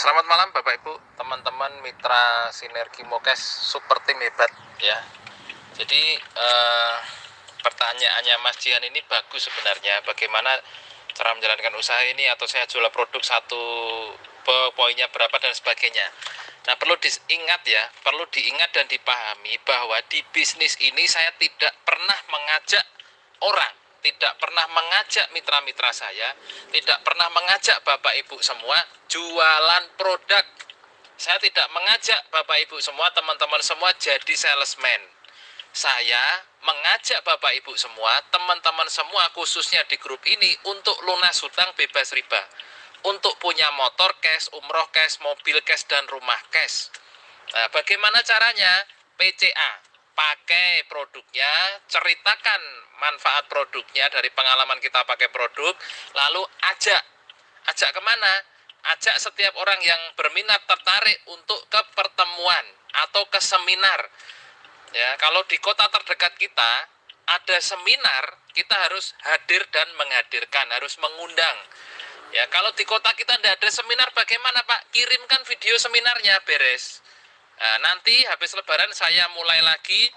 Selamat malam Bapak Ibu, teman-teman mitra Sinergi Mokes Super Tim Hebat ya. Jadi pertanyaannya Mas Jian ini bagus sebenarnya. Bagaimana cara menjalankan usaha ini, atau saya jual produk satu poinnya berapa dan sebagainya. Nah, perlu diingat ya, perlu diingat dan dipahami bahwa di bisnis ini saya tidak pernah mengajak orang, tidak pernah mengajak mitra-mitra saya, tidak pernah mengajak Bapak Ibu semua jualan produk. Saya tidak mengajak Bapak Ibu semua, teman-teman semua jadi salesman. Saya mengajak Bapak Ibu semua, teman-teman semua khususnya di grup ini untuk lunas hutang bebas riba. Untuk punya motor cash, umroh cash, mobil cash, dan rumah cash. Nah, bagaimana caranya? PCA. Pakai produknya, ceritakan manfaat produknya dari pengalaman kita pakai produk, lalu ajak kemana? Ajak setiap orang yang berminat tertarik untuk ke pertemuan atau ke seminar. Ya, kalau di kota terdekat kita ada seminar, kita harus hadir dan menghadirkan, harus mengundang. Ya, kalau di kota kita tidak ada seminar, bagaimana Pak? Kirimkan video seminarnya, beres. Nah, nanti habis lebaran saya mulai lagi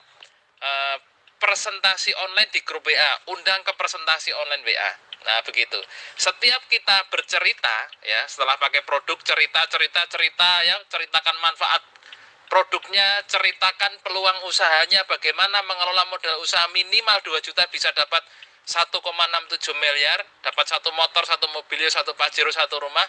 presentasi online di grup WA, undang ke presentasi online WA. Nah, begitu. Setiap kita bercerita, ya, setelah pakai produk, cerita ya, ceritakan manfaat produknya, ceritakan peluang usahanya, bagaimana mengelola modal usaha minimal 2 juta bisa dapat 1,67 miliar, dapat satu motor, satu mobil, satu pajero, satu rumah.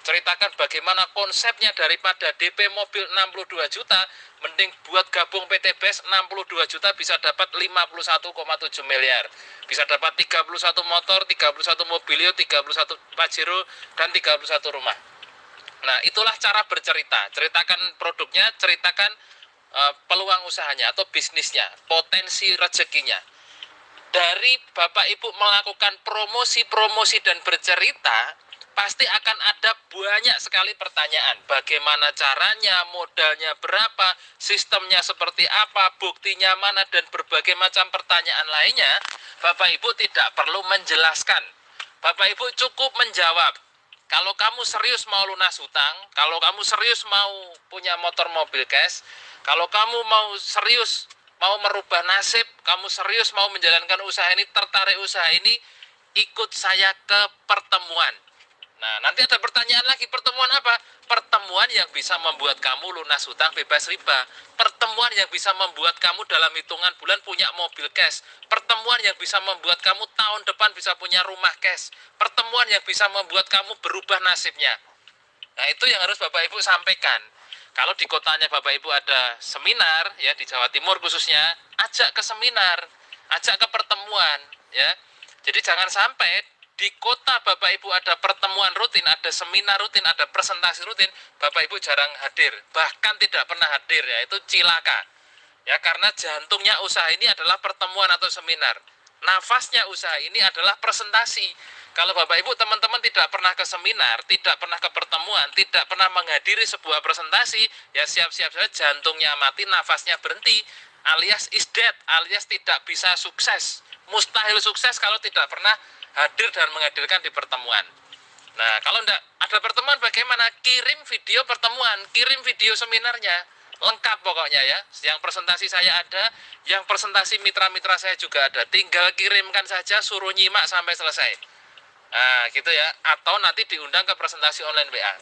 Ceritakan bagaimana konsepnya daripada DP mobil 62 juta, mending buat gabung PTBS 62 juta bisa dapat 51,7 miliar. Bisa dapat 31 motor, 31 mobilio, 31 pajero, dan 31 rumah. Nah, itulah cara bercerita. Ceritakan produknya, ceritakan peluang usahanya atau bisnisnya, potensi rezekinya. Dari Bapak Ibu melakukan promosi dan bercerita, pasti akan ada banyak sekali pertanyaan. Bagaimana caranya, modalnya berapa, sistemnya seperti apa, buktinya mana, dan berbagai macam pertanyaan lainnya. Bapak Ibu tidak perlu menjelaskan. Bapak Ibu cukup menjawab. Kalau kamu serius mau lunas hutang, kalau kamu serius mau punya motor mobil cash, kalau kamu mau serius mau merubah nasib, kamu serius mau menjalankan usaha ini, tertarik usaha ini, ikut saya ke pertemuan. Nah, nanti ada pertanyaan lagi, pertemuan apa? Pertemuan yang bisa membuat kamu lunas hutang bebas riba. Pertemuan yang bisa membuat kamu dalam hitungan bulan punya mobil cash. Pertemuan yang bisa membuat kamu tahun depan bisa punya rumah cash. Pertemuan yang bisa membuat kamu berubah nasibnya. Nah, itu yang harus Bapak Ibu sampaikan. Kalau di kotanya Bapak Ibu ada seminar, ya, di Jawa Timur khususnya, ajak ke seminar, ajak ke pertemuan, ya. Jadi jangan sampai di kota Bapak Ibu ada pertemuan rutin, ada seminar rutin, ada presentasi rutin, Bapak Ibu jarang hadir, bahkan tidak pernah hadir, ya, itu cilaka. Ya, karena jantungnya usaha ini adalah pertemuan atau seminar. Nafasnya usaha ini adalah presentasi. Kalau Bapak Ibu teman-teman tidak pernah ke seminar, tidak pernah ke pertemuan, tidak pernah menghadiri sebuah presentasi, ya siap-siap saja jantungnya mati, nafasnya berhenti, alias is dead, alias tidak bisa sukses. Mustahil sukses kalau tidak pernah hadir dan menghadirkan di pertemuan. Nah, kalau tidak ada pertemuan bagaimana? Kirim video pertemuan, kirim video seminarnya, lengkap pokoknya ya. Yang presentasi saya ada, yang presentasi mitra-mitra saya juga ada. Tinggal kirimkan saja, suruh nyimak sampai selesai. Nah, gitu ya. Atau nanti diundang ke presentasi online WA.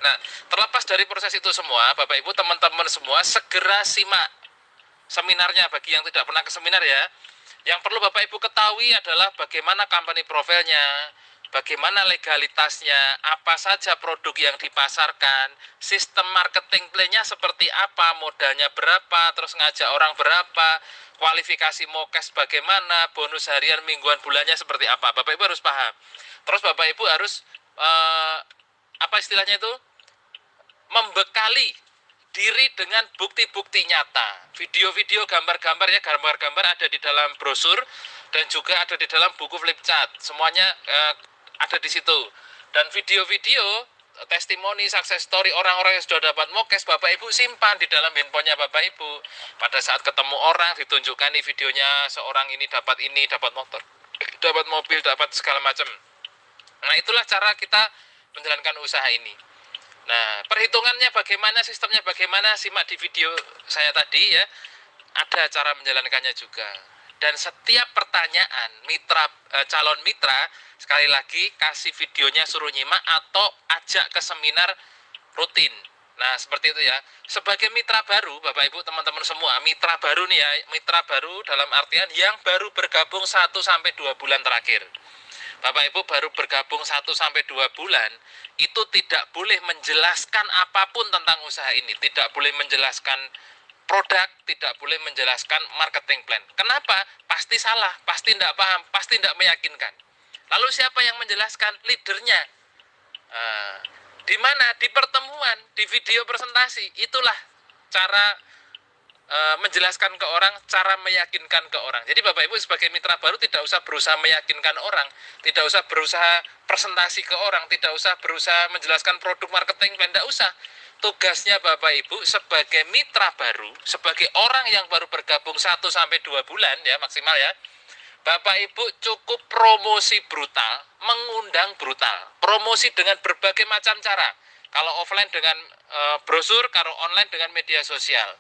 Nah, terlepas dari proses itu semua, Bapak Ibu teman-teman semua segera simak seminarnya bagi yang tidak pernah ke seminar ya. Yang perlu Bapak Ibu ketahui adalah bagaimana company profilnya, bagaimana legalitasnya, apa saja produk yang dipasarkan, sistem marketing plan-nya seperti apa, modalnya berapa, terus ngajak orang berapa, kualifikasi mokes bagaimana, bonus harian, mingguan, bulannya seperti apa. Bapak Ibu harus paham. Terus Bapak Ibu harus apa istilahnya itu? Membekali diri dengan bukti-bukti nyata. Video-video, gambar-gambar ya, gambar-gambar ada di dalam brosur dan juga ada di dalam buku flip chart. Semuanya ada di situ. Dan video-video testimoni, success story orang-orang yang sudah dapat mokes, Bapak Ibu simpan di dalam handphonenya Bapak Ibu. Pada saat ketemu orang ditunjukkan nih videonya, seorang ini, dapat motor, dapat mobil, dapat segala macam. Nah, itulah cara kita menjalankan usaha ini. Nah, perhitungannya bagaimana, sistemnya bagaimana, simak di video saya tadi ya. Ada cara menjalankannya juga. Dan setiap pertanyaan calon mitra, sekali lagi kasih videonya, suruh nyimak atau ajak ke seminar rutin. Nah, seperti itu ya. Sebagai mitra baru, Bapak Ibu, teman-teman semua, mitra baru nih ya, mitra baru dalam artian yang baru bergabung 1-2 bulan terakhir. Bapak Ibu baru bergabung 1-2 bulan, itu tidak boleh menjelaskan apapun tentang usaha ini, tidak boleh menjelaskan produk, tidak boleh menjelaskan marketing plan. Kenapa? Pasti salah, pasti tidak paham, pasti tidak meyakinkan. Lalu siapa yang menjelaskan? Leadernya. Di mana? Di pertemuan, di video presentasi. Itulah cara menjelaskan ke orang, cara meyakinkan ke orang. Jadi Bapak Ibu sebagai mitra baru tidak usah berusaha meyakinkan orang, tidak usah berusaha presentasi ke orang, tidak usah berusaha menjelaskan produk marketing plan, tidak usah. Tugasnya Bapak Ibu sebagai mitra baru, sebagai orang yang baru bergabung 1-2 bulan ya maksimal ya, Bapak Ibu cukup promosi brutal, mengundang brutal, promosi dengan berbagai macam cara. Kalau offline dengan brosur, kalau online dengan media sosial.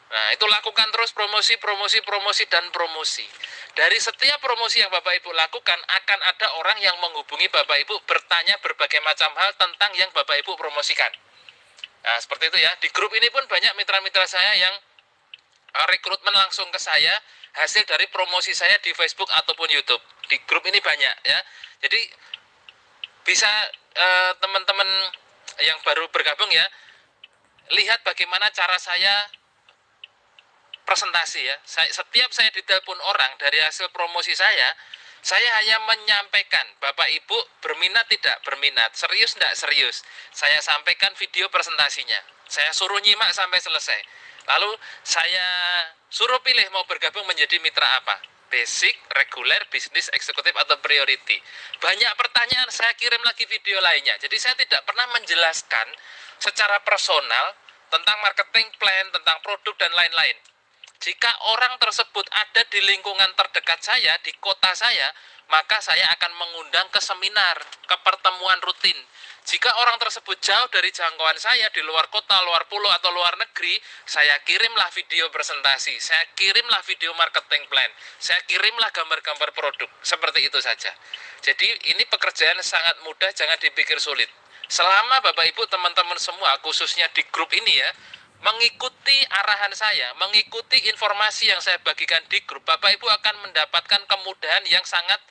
Nah, itu lakukan terus promosi, promosi, promosi, dan promosi. Dari setiap promosi yang Bapak Ibu lakukan, akan ada orang yang menghubungi Bapak Ibu bertanya berbagai macam hal tentang yang Bapak Ibu promosikan. Nah, seperti itu ya. Di grup ini pun banyak mitra-mitra saya yang rekrutmen langsung ke saya, hasil dari promosi saya di Facebook ataupun YouTube. Di grup ini banyak ya. Jadi, bisa teman-teman yang baru bergabung ya, lihat bagaimana cara saya presentasi ya. Setiap saya ditelepon orang dari hasil promosi saya hanya menyampaikan, Bapak Ibu berminat tidak berminat, serius tidak serius. Saya sampaikan video presentasinya. Saya suruh nyimak sampai selesai. Lalu saya suruh pilih mau bergabung menjadi mitra apa. Basic, reguler, bisnis, eksekutif, atau priority. Banyak pertanyaan, saya kirim lagi video lainnya. Jadi saya tidak pernah menjelaskan secara personal tentang marketing plan, tentang produk, dan lain-lain. Jika orang tersebut ada di lingkungan terdekat saya, di kota saya, maka saya akan mengundang ke seminar, ke pertemuan rutin. Jika orang tersebut jauh dari jangkauan saya, di luar kota, luar pulau, atau luar negeri, saya kirimlah video presentasi, saya kirimlah video marketing plan, saya kirimlah gambar-gambar produk. Seperti itu saja. Jadi ini pekerjaan sangat mudah, jangan dipikir sulit. Selama Bapak Ibu teman-teman semua, khususnya di grup ini ya, mengikuti arahan saya, mengikuti informasi yang saya bagikan di grup, Bapak Ibu akan mendapatkan kemudahan yang sangat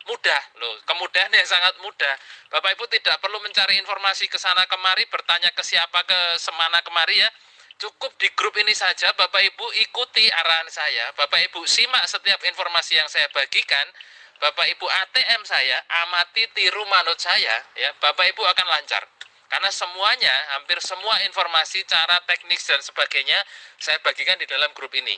mudah loh, kemudahan yang sangat mudah. Bapak Ibu tidak perlu mencari informasi ke sana kemari, bertanya ke siapa ke semana kemari ya. Cukup di grup ini saja Bapak Ibu ikuti arahan saya, Bapak Ibu simak setiap informasi yang saya bagikan, Bapak Ibu ATM saya, amati tiru manut saya ya, Bapak Ibu akan lancar. Karena semuanya, hampir semua informasi, cara teknis dan sebagainya saya bagikan di dalam grup ini.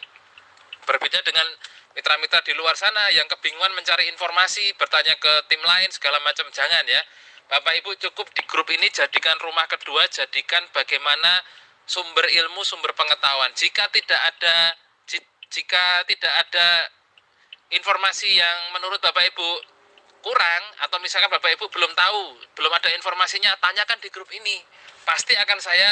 Berbeda dengan mitra-mitra di luar sana yang kebingungan mencari informasi, bertanya ke tim lain, segala macam, jangan ya. Bapak Ibu cukup di grup ini jadikan rumah kedua, jadikan bagaimana sumber ilmu, sumber pengetahuan. Jika tidak ada informasi yang menurut Bapak Ibu kurang, atau misalkan Bapak Ibu belum tahu, belum ada informasinya, tanyakan di grup ini. Pasti akan saya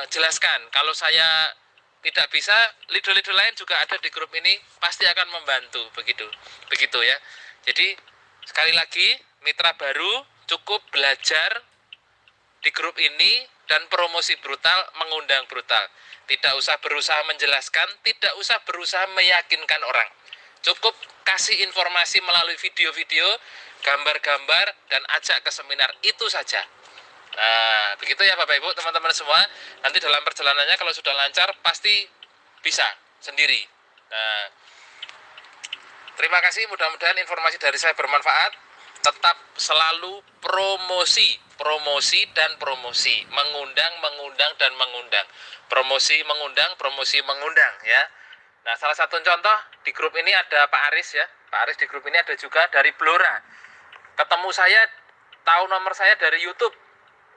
jelaskan. Kalau saya tidak bisa, leader-leader lain juga ada di grup ini, pasti akan membantu. Begitu ya. Jadi sekali lagi, mitra baru cukup belajar di grup ini dan promosi brutal, mengundang brutal. Tidak usah berusaha menjelaskan, tidak usah berusaha meyakinkan orang. Cukup kasih informasi melalui video-video, gambar-gambar, dan ajak ke seminar. Itu saja. Nah, begitu ya Bapak Ibu, teman-teman semua. Nanti dalam perjalanannya kalau sudah lancar, pasti bisa sendiri. Nah, terima kasih, mudah-mudahan informasi dari saya bermanfaat. Tetap selalu promosi dan promosi. Mengundang, dan mengundang. Promosi, mengundang ya. Nah, salah satu contoh di grup ini ada Pak Aris ya. Pak Aris di grup ini ada juga dari Blora. Ketemu saya, tahu nomor saya dari YouTube.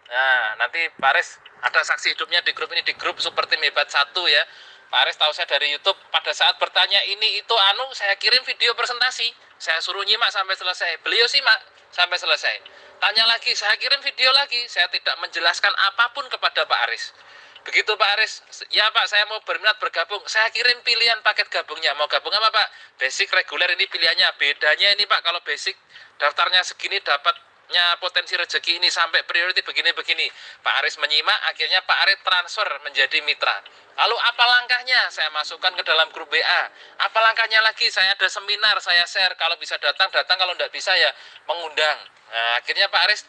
Nah, nanti Pak Aris ada saksi hidupnya di grup ini, di grup Super Team Hebat 1 ya. Pak Aris tahu saya dari YouTube. Pada saat bertanya ini itu saya kirim video presentasi. Saya suruh nyimak sampai selesai. Beliau simak sampai selesai. Tanya lagi, saya kirim video lagi. Saya tidak menjelaskan apapun kepada Pak Aris. Begitu Pak Aris, ya Pak, saya mau berminat bergabung. Saya kirim pilihan paket gabungnya. Mau gabung apa Pak? Basic, reguler, ini pilihannya. Bedanya ini Pak, kalau basic daftarnya segini, dapatnya potensi rezeki ini sampai priority begini-begini. Pak Aris menyimak, akhirnya Pak Aris transfer menjadi mitra. Lalu apa langkahnya? Saya masukkan ke dalam grup WA. Apa langkahnya lagi? Saya ada seminar, saya share. Kalau bisa datang, datang. Kalau tidak bisa ya mengundang. Nah, akhirnya Pak Aris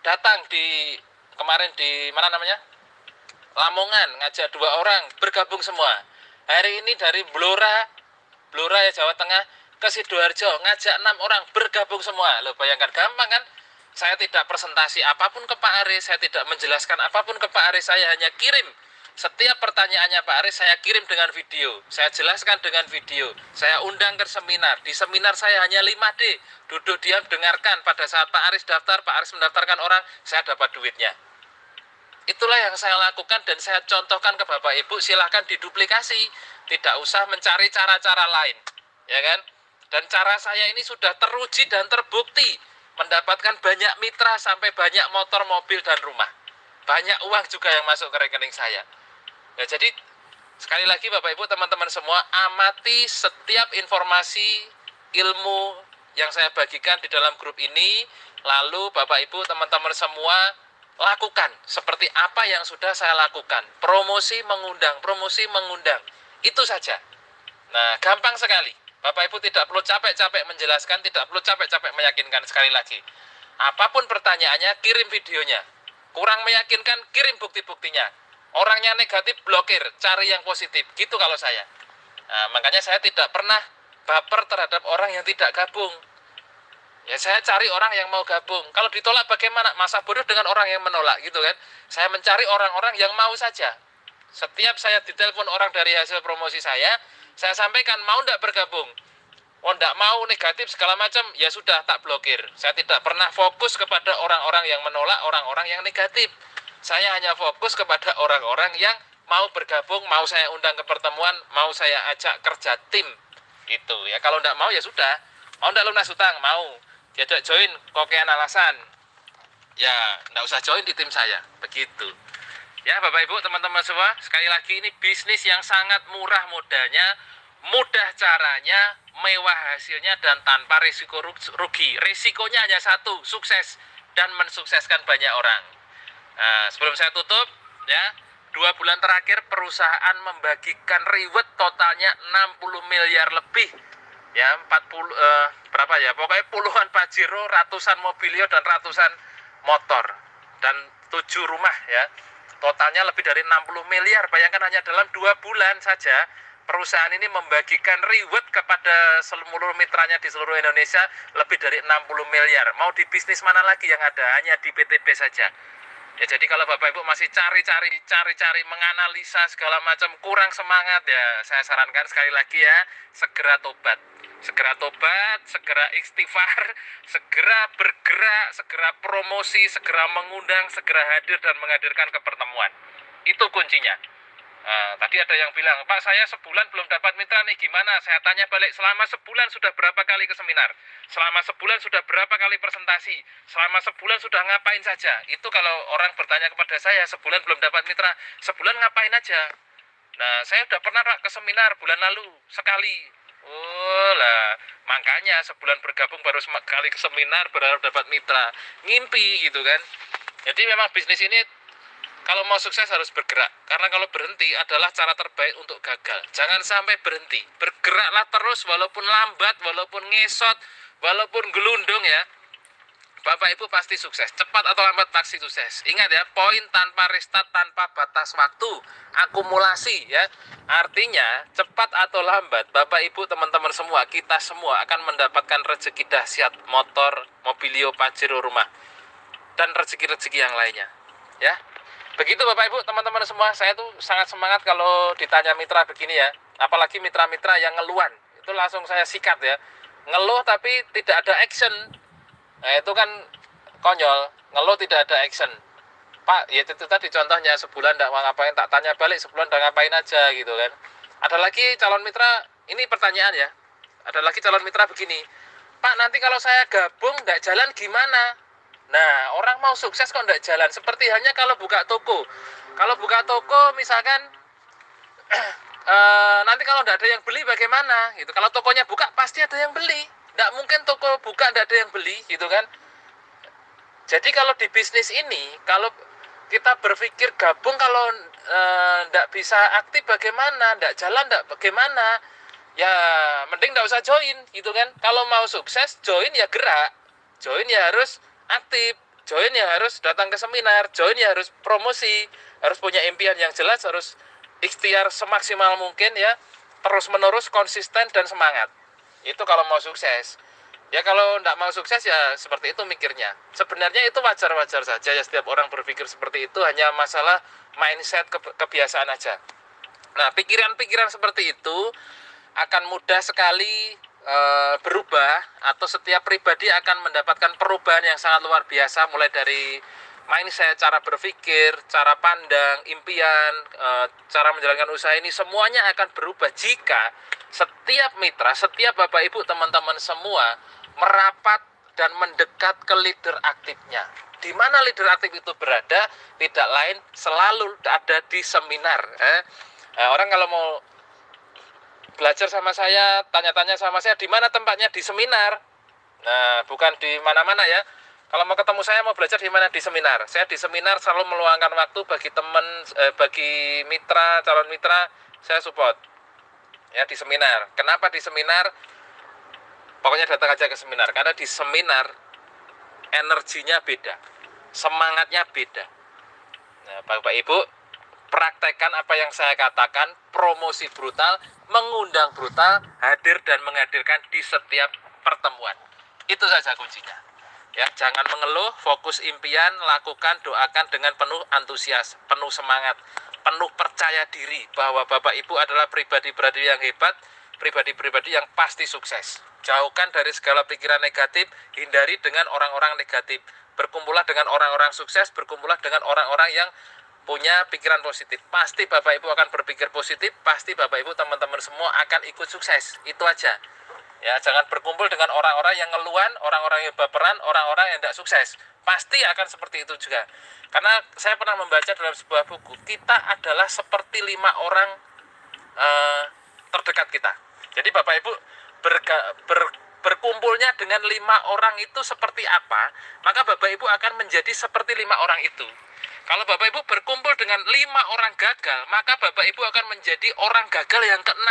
datang di kemarin di mana namanya? Lamongan, ngajak 2 orang bergabung semua. Hari ini dari Blora ya Jawa Tengah ke Sidoarjo ngajak 6 orang bergabung semua. Loh, bayangkan gampang kan? Saya tidak presentasi apapun ke Pak Aris, saya tidak menjelaskan apapun ke Pak Aris, saya hanya kirim setiap pertanyaannya Pak Aris, saya kirim dengan video, saya jelaskan dengan video, saya undang ke seminar. Di seminar saya hanya 5D, duduk diam dengarkan. Pada saat Pak Aris daftar, Pak Aris mendaftarkan orang, saya dapat duitnya. Itulah yang saya lakukan dan saya contohkan ke Bapak Ibu, silahkan diduplikasi, tidak usah mencari cara-cara lain, ya kan? Dan cara saya ini sudah teruji dan terbukti, mendapatkan banyak mitra sampai banyak motor, mobil, dan rumah. Banyak uang juga yang masuk ke rekening saya. Ya, jadi sekali lagi Bapak Ibu, teman-teman semua, amati setiap informasi ilmu yang saya bagikan di dalam grup ini, lalu Bapak Ibu, teman-teman semua lakukan seperti apa yang sudah saya lakukan. Promosi mengundang. Itu saja. Nah, gampang sekali. Bapak Ibu tidak perlu capek-capek menjelaskan, tidak perlu capek-capek meyakinkan. Sekali lagi, apapun pertanyaannya, kirim videonya. Kurang meyakinkan, kirim bukti-buktinya. Orangnya negatif, blokir, cari yang positif. Gitu kalau saya. Nah, makanya saya tidak pernah baper terhadap orang yang tidak gabung. Ya, saya cari orang yang mau gabung. Kalau ditolak bagaimana? Masa bodoh dengan orang yang menolak, gitu kan? Saya mencari orang-orang yang mau saja. Setiap saya ditelepon orang dari hasil promosi saya sampaikan, mau tidak bergabung? Oh, tidak mau, negatif segala macam, ya sudah, tak blokir. Saya tidak pernah fokus kepada orang-orang yang menolak, orang-orang yang negatif. Saya hanya fokus kepada orang-orang yang mau bergabung, mau saya undang ke pertemuan, mau saya ajak kerja tim. Gitu ya. Kalau tidak mau ya sudah. Mau tidak lunas hutang? Mau. Tidak join, kokean alasan. Ya, tidak usah join di tim saya. Begitu. Ya, Bapak Ibu, teman-teman semua, sekali lagi ini bisnis yang sangat murah modalnya, mudah caranya, mewah hasilnya, dan tanpa risiko rugi. Risikonya hanya satu, sukses dan mensukseskan banyak orang. Nah, sebelum saya tutup, ya, 2 bulan terakhir perusahaan membagikan reward totalnya 60 miliar lebih. Ya, 40 berapa ya? Pokoknya puluhan Pajero, ratusan Mobilio, dan ratusan motor, dan 7 rumah ya. Totalnya lebih dari 60 miliar. Bayangkan hanya dalam 2 bulan saja perusahaan ini membagikan reward kepada seluruh mitranya di seluruh Indonesia lebih dari 60 miliar. Mau di bisnis mana lagi yang ada? Hanya di PTB saja. Ya, jadi kalau Bapak Ibu masih cari-cari menganalisa segala macam, kurang semangat ya, saya sarankan sekali lagi ya, segera tobat, segera istighfar, segera bergerak, segera promosi, segera mengundang, segera hadir dan menghadirkan ke pertemuan. Itu kuncinya. Tadi ada yang bilang, Pak, saya sebulan belum dapat mitra nih, gimana? Saya tanya balik, selama sebulan sudah berapa kali ke seminar? Selama sebulan sudah berapa kali presentasi? Selama sebulan sudah ngapain saja? Itu kalau orang bertanya kepada saya, sebulan belum dapat mitra, sebulan ngapain aja? Nah, saya udah pernah Pak ke seminar bulan lalu, sekali. Oh lah, makanya sebulan bergabung baru sekali ke seminar berharap dapat mitra. Ngimpi gitu kan. Jadi memang bisnis ini kalau mau sukses harus bergerak, karena kalau berhenti adalah cara terbaik untuk gagal. Jangan sampai berhenti, bergeraklah terus walaupun lambat, walaupun ngesot, walaupun gelundung ya. Bapak Ibu pasti sukses, cepat atau lambat pasti sukses. Ingat ya, poin tanpa restart, tanpa batas waktu, akumulasi ya. Artinya cepat atau lambat, Bapak Ibu, teman-teman semua, kita semua akan mendapatkan rezeki dahsyat, motor, mobilio, Pajero, rumah, dan rezeki-rezeki yang lainnya ya. Begitu Bapak Ibu, teman-teman semua, saya tuh sangat semangat kalau ditanya mitra begini ya. Apalagi mitra-mitra yang ngeluhan, itu langsung saya sikat ya. Ngeluh tapi tidak ada action. Nah, itu kan konyol, ngeluh tidak ada action. Pak, ya itu tadi contohnya, sebulan tidak ngapain, tak tanya balik, sebulan udah ngapain aja gitu kan. Ada lagi calon mitra, ini pertanyaan ya. Ada lagi calon mitra begini, Pak, nanti kalau saya gabung nggak jalan gimana? Nah, orang mau sukses kok nggak jalan. Seperti hanya kalau buka toko. Kalau buka toko misalkan nanti kalau nggak ada yang beli bagaimana gitu. Kalau tokonya buka pasti ada yang beli. Nggak mungkin toko buka nggak ada yang beli gitu kan. Jadi kalau di bisnis ini, kalau kita berpikir gabung, kalau nggak bisa aktif bagaimana, nggak jalan nggak bagaimana, ya mending nggak usah join gitu kan. Kalau mau sukses join ya gerak, join ya harus aktif, join ya harus datang ke seminar, join ya harus promosi, harus punya impian yang jelas, harus ikhtiar semaksimal mungkin ya, terus menerus konsisten dan semangat. Itu kalau mau sukses. Ya kalau tidak mau sukses ya seperti itu mikirnya. Sebenarnya itu wajar-wajar saja ya, setiap orang berpikir seperti itu, hanya masalah mindset, kebiasaan aja. Nah, pikiran-pikiran seperti itu akan mudah sekali berubah, atau setiap pribadi akan mendapatkan perubahan yang sangat luar biasa, mulai dari mindset, cara berpikir, cara pandang, impian, cara menjalankan usaha ini semuanya akan berubah jika setiap mitra, setiap Bapak Ibu, teman-teman semua merapat dan mendekat ke leader aktifnya. Di mana leader aktif itu berada? Tidak lain, selalu ada di seminar. Orang kalau mau belajar sama saya, tanya-tanya sama saya, di mana tempatnya? Di seminar. Nah, bukan di mana-mana ya. Kalau mau ketemu saya, mau belajar di mana? Di seminar. Saya di seminar selalu meluangkan waktu bagi teman, bagi mitra, calon mitra, saya support. Ya, di seminar. Kenapa di seminar? Pokoknya datang aja ke seminar, karena di seminar energinya beda, semangatnya beda. Nah, Bapak Ibu, praktekkan apa yang saya katakan, promosi brutal, mengundang brutal, hadir dan menghadirkan di setiap pertemuan. Itu saja kuncinya. Ya, jangan mengeluh, fokus impian, lakukan, doakan dengan penuh antusias, penuh semangat, penuh percaya diri bahwa Bapak Ibu adalah pribadi-pribadi yang hebat, pribadi-pribadi yang pasti sukses. Jauhkan dari segala pikiran negatif, hindari dengan orang-orang negatif. Berkumpullah dengan orang-orang sukses, berkumpullah dengan orang-orang yang punya pikiran positif. Pasti Bapak Ibu akan berpikir positif, pasti Bapak Ibu, teman-teman semua akan ikut sukses. Itu aja. Ya, jangan berkumpul dengan orang-orang yang ngeluhan, orang-orang yang baperan, orang-orang yang tidak sukses. Pasti akan seperti itu juga. Karena saya pernah membaca dalam sebuah buku, kita adalah seperti 5 orang terdekat kita. Jadi Bapak Ibu berkumpulnya dengan 5 orang itu seperti apa, maka Bapak Ibu akan menjadi seperti 5 orang itu. Kalau Bapak Ibu berkumpul dengan 5 orang gagal, maka Bapak Ibu akan menjadi orang gagal yang ke-6.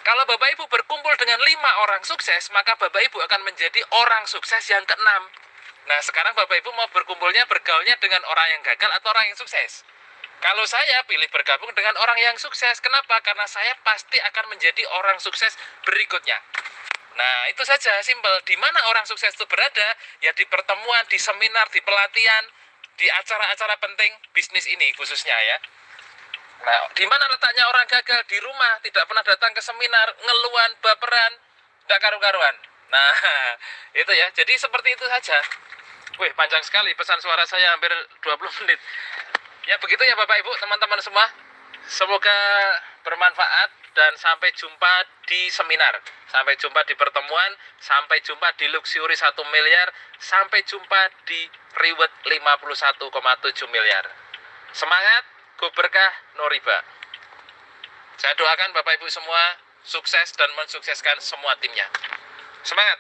Kalau Bapak Ibu berkumpul dengan 5 orang sukses, maka Bapak Ibu akan menjadi orang sukses yang ke-6. Nah, sekarang Bapak Ibu mau bergaulnya dengan orang yang gagal atau orang yang sukses? Kalau saya pilih bergabung dengan orang yang sukses. Kenapa? Karena saya pasti akan menjadi orang sukses berikutnya. Nah, itu saja, simpel. Di mana orang sukses itu berada? Ya di pertemuan, di seminar, di pelatihan, di acara-acara penting bisnis ini khususnya ya. Nah, di mana letaknya orang gagal? Di rumah, tidak pernah datang ke seminar, ngeluhan, baperan, tidak karu-karuan. Nah, itu ya. Jadi seperti itu saja. Wih, panjang sekali pesan suara saya, hampir 20 menit. Ya begitu ya Bapak Ibu, teman-teman semua. Semoga bermanfaat dan sampai jumpa di seminar. Sampai jumpa di pertemuan, sampai jumpa di Luxury 1 miliar, sampai jumpa di Reward 51,7 miliar. Semangat, go berkah, no riba. Saya doakan Bapak Ibu semua sukses dan mensukseskan semua timnya. Semangat!